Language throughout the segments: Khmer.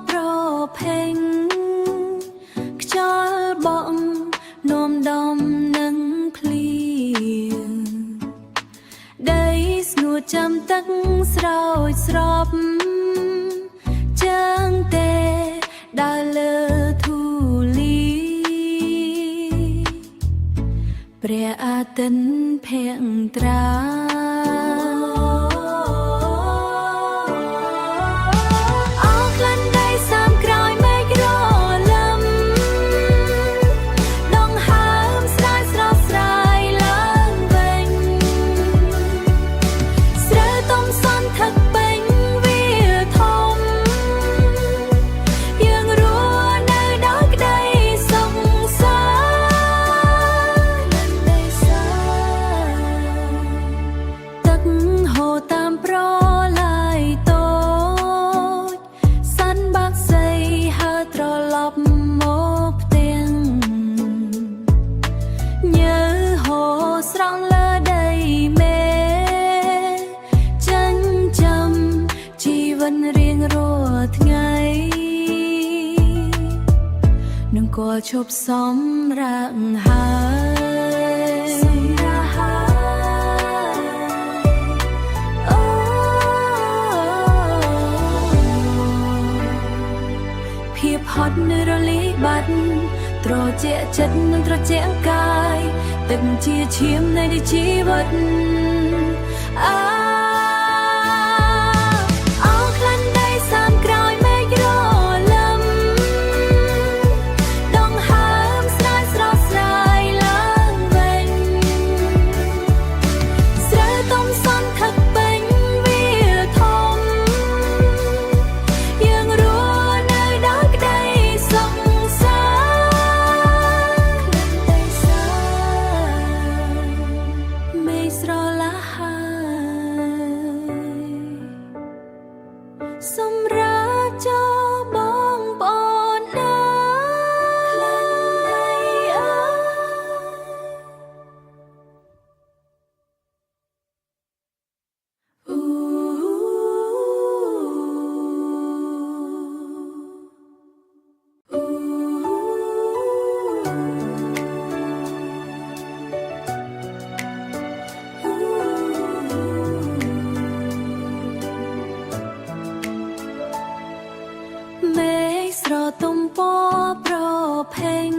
ប្រផេងខ្យល់បងនោមដំនឹងភ្លៀងដីស្ងួតចាំទឹកស្រោចស្រពជើងទេដើរលើធូលីព្រះអាទិត្យភ័ក្ត្រាក៏ឈប់សំរាងហើយភាពហត់នៅរលាយបាត់ត្រជាក់ចិត្តនិងត្រជាក់កាយទឹកជាឈាមនៃជីវិតសម្រាប់ចោបងប្អូនណាខ្លាំងណាស់អើស្រទំពប្រផេង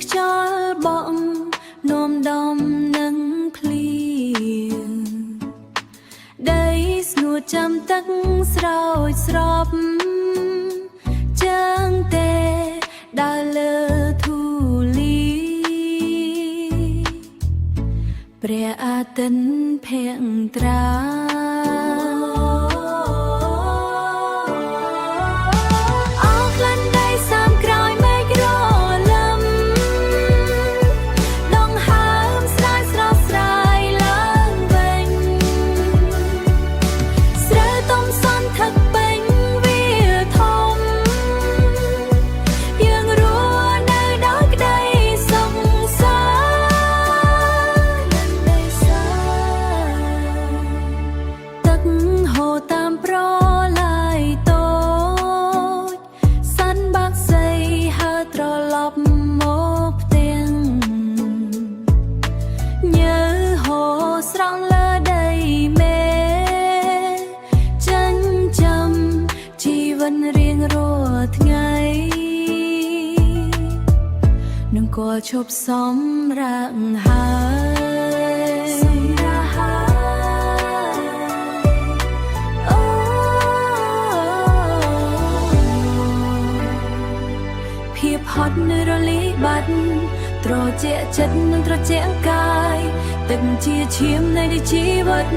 ខ្យល់បងនោមដំនឹងភ្លៀងដីស្ងួតចាំទឹកស្រោចស្រពជើងទេដើរលើធូលីព្រះអាទិត្យភ័ក្ត្រារៀងរាល់ថ្ងៃនឹងក៏ឈប់សំរាងហើយភាពហត់នៅរលាយបាត់ត្រជាក់ចិត្តនិងត្រជាក់កាយទឹកជាឈាមនៃជីវិត